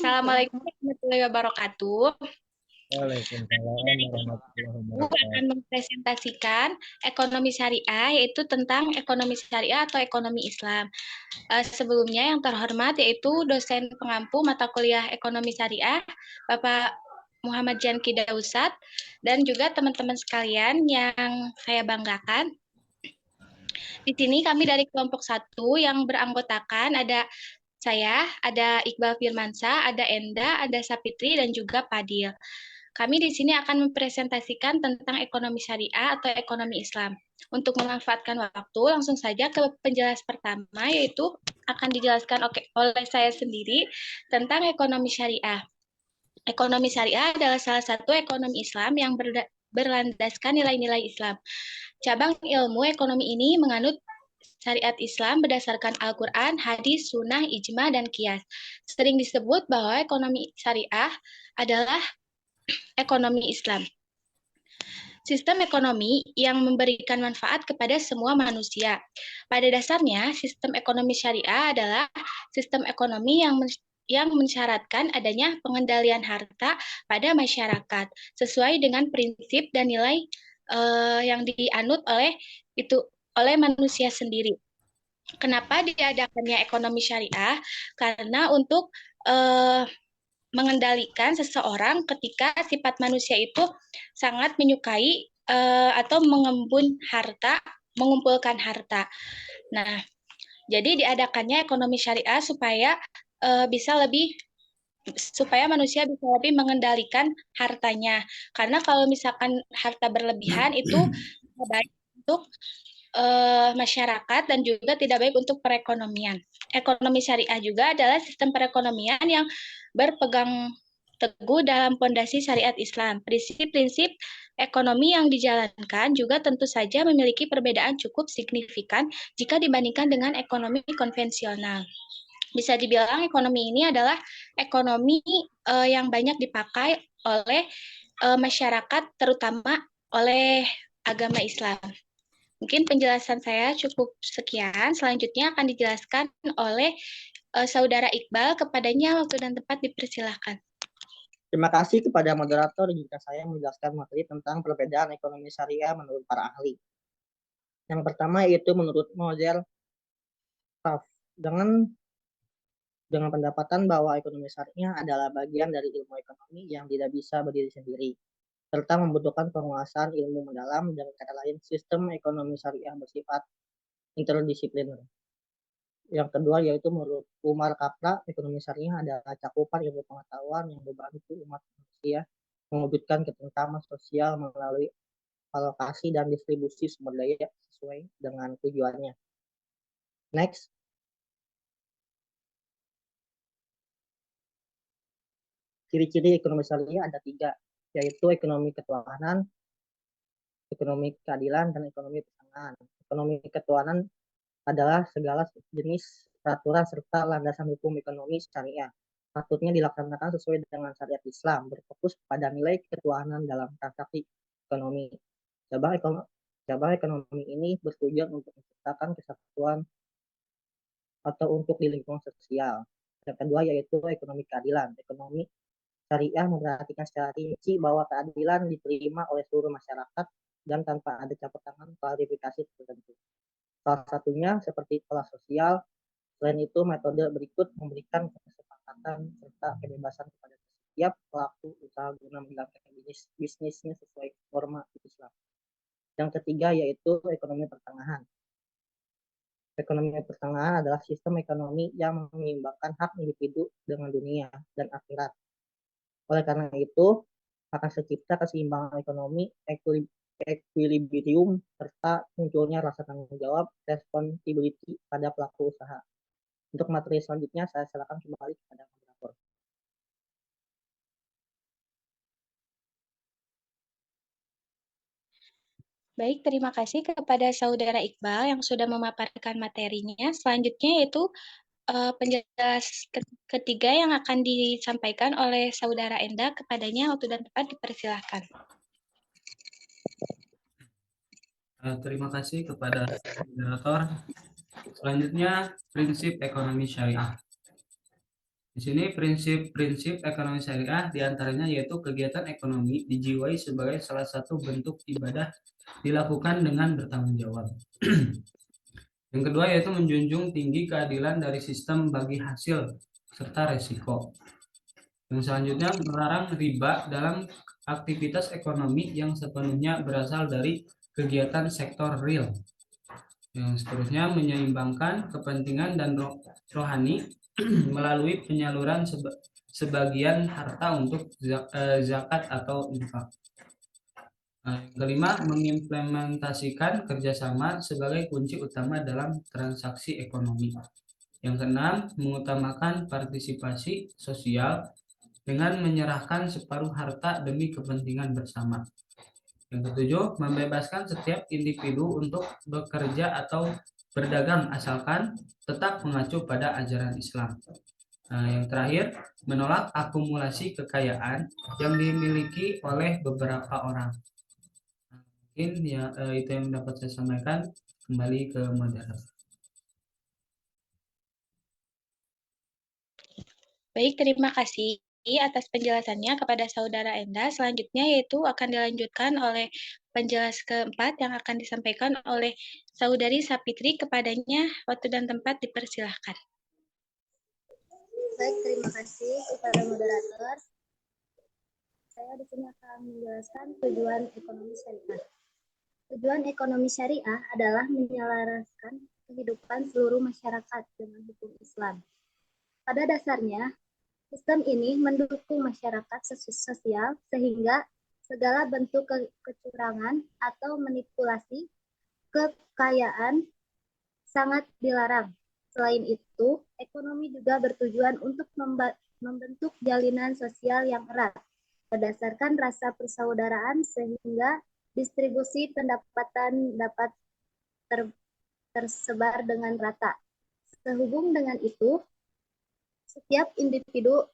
Assalamualaikum warahmatullahi wabarakatuh. Waalaikumsalam warahmatullahi Aku akan wabarakatuh. mempresentasikan ekonomi syariah, yaitu tentang ekonomi syariah atau ekonomi Islam. Sebelumnya yang terhormat yaitu dosen pengampu mata kuliah ekonomi syariah, Bapak Muhammad Janki Dausat, dan juga teman-teman sekalian yang saya banggakan. Di sini kami dari kelompok 1 yang beranggotakan ada saya, ada Iqbal Firmansyah, ada Enda, ada Sapitri, dan juga Padil. Kami di sini akan mempresentasikan tentang ekonomi syariah atau ekonomi Islam. Untuk memanfaatkan waktu, langsung saja ke penjelas pertama, yaitu akan dijelaskan oleh saya sendiri tentang ekonomi syariah. Ekonomi syariah adalah salah satu ekonomi Islam yang berlandaskan nilai-nilai Islam. Cabang ilmu ekonomi ini menganut syariat Islam berdasarkan Al-Quran, hadis, sunnah, ijma, dan qiyas. Sering disebut bahwa ekonomi syariah adalah ekonomi Islam. Sistem ekonomi yang memberikan manfaat kepada semua manusia. Pada dasarnya, sistem ekonomi syariah adalah sistem ekonomi yang mensyaratkan adanya pengendalian harta pada masyarakat sesuai dengan prinsip dan nilai yang dianut oleh manusia sendiri. Kenapa diadakannya ekonomi syariah? Karena untuk mengendalikan seseorang ketika sifat manusia itu sangat menyukai atau mengumpulkan harta. Nah, jadi diadakannya ekonomi syariah supaya manusia bisa lebih mengendalikan hartanya. Karena kalau misalkan harta berlebihan itu baik untuk masyarakat dan juga tidak baik untuk perekonomian. Ekonomi syariah juga adalah sistem perekonomian yang berpegang teguh dalam fondasi syariat Islam. Prinsip-prinsip ekonomi yang dijalankan juga tentu saja memiliki perbedaan cukup signifikan jika dibandingkan dengan ekonomi konvensional. Bisa dibilang ekonomi ini adalah ekonomi yang banyak dipakai oleh masyarakat, terutama oleh agama Islam. Mungkin penjelasan saya cukup sekian. Selanjutnya akan dijelaskan oleh Saudara Iqbal. Kepadanya waktu dan tempat dipersilahkan. Terima kasih kepada moderator jika saya menjelaskan materi tentang perbedaan ekonomi syariah menurut para ahli. Yang pertama yaitu menurut model Raff dengan pendapatan bahwa ekonomi syariah adalah bagian dari ilmu ekonomi yang tidak bisa berdiri sendiri, serta membutuhkan penguasaan ilmu mendalam. Dan kata lain, sistem ekonomi syariah bersifat interdisipliner. Yang kedua yaitu menurut Umar Kapra, ekonomi syariah adalah cakupan ilmu pengetahuan yang membantu umat manusia mewujudkan ketentraman sosial melalui alokasi dan distribusi sumber daya sesuai dengan tujuannya. Next. Ciri-ciri ekonomi syariah ada 3, yaitu ekonomi ketuhanan, ekonomi keadilan, dan ekonomi pertengahan. Ekonomi ketuhanan adalah segala jenis peraturan serta landasan hukum ekonomi syariah. Patutnya dilaksanakan sesuai dengan syariat Islam, berfokus pada nilai ketuhanan dalam transaksi ekonomi. Cabang ekonomi ini bertujuan untuk menciptakan kesatuan atau untuk di lingkungan sosial. Yang kedua yaitu ekonomi keadilan. Ekonomi syariah memperhatikan secara rinci bahwa keadilan diterima oleh seluruh masyarakat dan tanpa ada campur tangan klarifikasi tertentu. Salah satunya seperti kelas sosial. Selain itu, metode berikut memberikan kesepakatan serta kebebasan kepada setiap pelaku usaha guna menjalankan bisnisnya sesuai norma Islam. Yang ketiga yaitu ekonomi pertengahan. Ekonomi pertengahan adalah sistem ekonomi yang menyeimbangkan hak individu dengan dunia dan akhirat. Oleh karena itu, akan tercipta keseimbangan ekonomi, equilibrium, serta munculnya rasa tanggung jawab, responsibility pada pelaku usaha. Untuk materi selanjutnya, saya silakan kembali kepada moderator. Baik, terima kasih kepada Saudara Iqbal yang sudah memaparkan materinya. Selanjutnya yaitu penjelas ketiga yang akan disampaikan oleh Saudara Enda. Kepadanya waktu dan tempat dipersilahkan. Terima kasih kepada moderator. Selanjutnya, prinsip ekonomi syariah. Di sini prinsip-prinsip ekonomi syariah diantaranya yaitu kegiatan ekonomi dijiwai sebagai salah satu bentuk ibadah dilakukan dengan bertanggung jawab. Yang kedua yaitu menjunjung tinggi keadilan dari sistem bagi hasil serta resiko. Yang selanjutnya melarang riba dalam aktivitas ekonomi yang sepenuhnya berasal dari kegiatan sektor real. Yang seterusnya menyeimbangkan kepentingan dan rohani melalui penyaluran sebagian harta untuk zakat atau infak. Yang kelima, mengimplementasikan kerjasama sebagai kunci utama dalam transaksi ekonomi. Yang keenam, mengutamakan partisipasi sosial dengan menyerahkan separuh harta demi kepentingan bersama. Yang ketujuh, membebaskan setiap individu untuk bekerja atau berdagang asalkan tetap mengacu pada ajaran Islam. Nah, yang terakhir, menolak akumulasi kekayaan yang dimiliki oleh beberapa orang. Mungkin ya itu yang dapat saya sampaikan. Kembali ke moderator. Baik, terima kasih atas penjelasannya kepada Saudara Enda. Selanjutnya yaitu akan dilanjutkan oleh penjelas keempat yang akan disampaikan oleh Saudari Sapitri. Kepadanya waktu dan tempat dipersilahkan. Baik, terima kasih kepada moderator. Saya di sini akan menjelaskan tujuan ekonomi syariah. Tujuan ekonomi syariah adalah menyelaraskan kehidupan seluruh masyarakat dengan hukum Islam. Pada dasarnya, sistem ini mendukung masyarakat sosial sehingga segala bentuk kecurangan atau manipulasi kekayaan sangat dilarang. Selain itu, ekonomi juga bertujuan untuk membentuk jalinan sosial yang erat berdasarkan rasa persaudaraan sehingga distribusi pendapatan dapat tersebar dengan rata. Sehubung dengan itu, setiap individu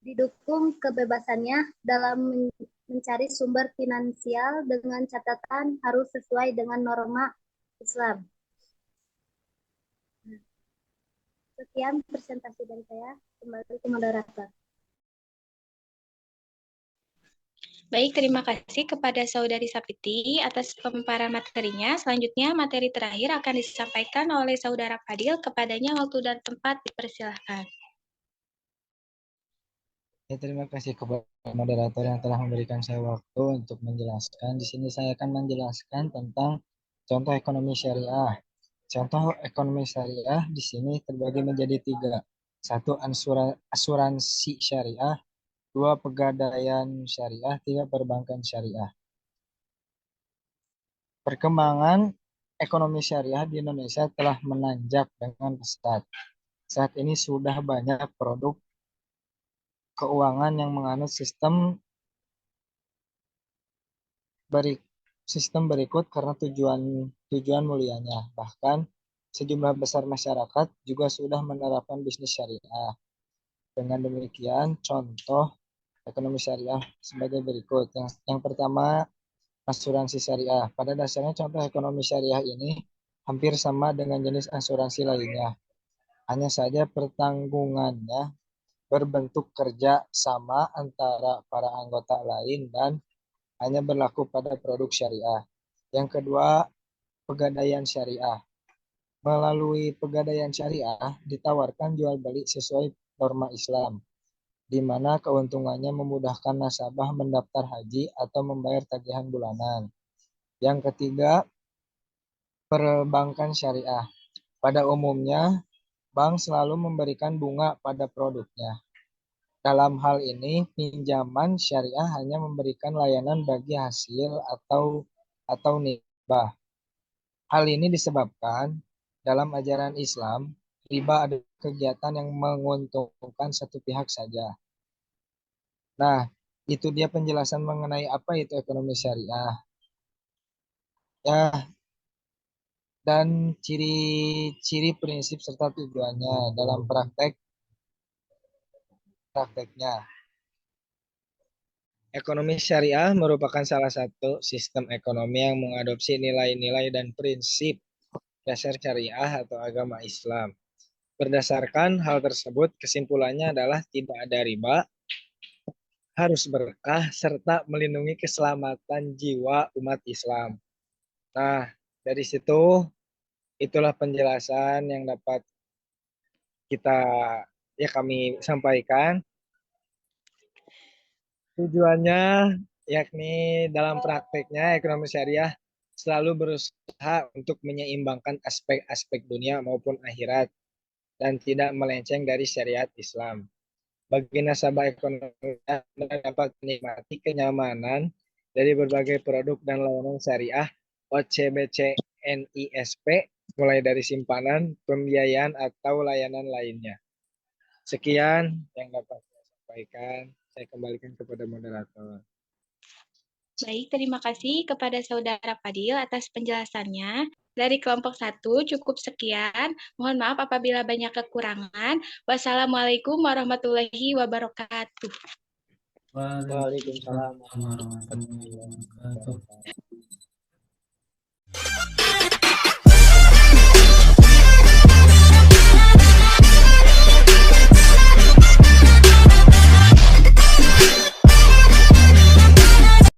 didukung kebebasannya dalam mencari sumber finansial dengan catatan harus sesuai dengan norma Islam. Sekian presentasi dari saya. Kembali ke moderator. Baik, terima kasih kepada Saudari Sapiti atas pemaparan materinya. Selanjutnya, materi terakhir akan disampaikan oleh Saudara Fadil. Kepadanya waktu dan tempat dipersilahkan. Ya, terima kasih kepada moderator yang telah memberikan saya waktu untuk menjelaskan. Di sini saya akan menjelaskan tentang contoh ekonomi syariah. Contoh ekonomi syariah di sini terbagi menjadi 3. 1. Asuransi syariah, 2. Pegadaian syariah, 3. Perbankan syariah. Perkembangan ekonomi syariah di Indonesia telah menanjak dengan pesat. Saat ini sudah banyak produk keuangan yang menganut sistem berikut karena tujuan mulianya. Bahkan sejumlah besar masyarakat juga sudah menerapkan bisnis syariah. Dengan demikian, contoh ekonomi syariah sebagai berikut. Yang pertama, asuransi syariah. Pada dasarnya contoh ekonomi syariah ini hampir sama dengan jenis asuransi lainnya. Hanya saja pertanggungannya berbentuk kerja sama antara para anggota lain dan hanya berlaku pada produk syariah. Yang kedua, pegadaian syariah. Melalui pegadaian syariah ditawarkan jual beli sesuai norma Islam, di mana keuntungannya memudahkan nasabah mendaftar haji atau membayar tagihan bulanan. Yang ketiga, perbankan syariah. Pada umumnya, bank selalu memberikan bunga pada produknya. Dalam hal ini, pinjaman syariah hanya memberikan layanan bagi hasil atau nibah. Hal ini disebabkan dalam ajaran Islam, riba adalah kegiatan yang menguntungkan satu pihak saja. Nah, itu dia penjelasan mengenai apa itu ekonomi syariah. Ya, dan ciri-ciri prinsip serta tujuannya dalam prakteknya. Ekonomi syariah merupakan salah satu sistem ekonomi yang mengadopsi nilai-nilai dan prinsip dasar syariah atau agama Islam. Berdasarkan hal tersebut, kesimpulannya adalah tidak ada riba, harus berkah, serta melindungi keselamatan jiwa umat Islam. Nah, dari situ, itulah penjelasan yang dapat kami sampaikan. Tujuannya yakni dalam prakteknya ekonomi syariah selalu berusaha untuk menyeimbangkan aspek-aspek dunia maupun akhirat dan tidak melenceng dari syariat Islam. Bagi nasabah ekonomi dapat menikmati kenyamanan dari berbagai produk dan layanan syariah OCBC NISP mulai dari simpanan, pembiayaan atau layanan lainnya. Sekian yang dapat saya sampaikan. Saya kembalikan kepada moderator. Baik, terima kasih kepada Saudara Fadil atas penjelasannya. Dari kelompok 1 cukup sekian. Mohon maaf apabila banyak kekurangan. Wassalamualaikum warahmatullahi wabarakatuh. Waalaikumsalam. Warahmatullahi wabarakatuh.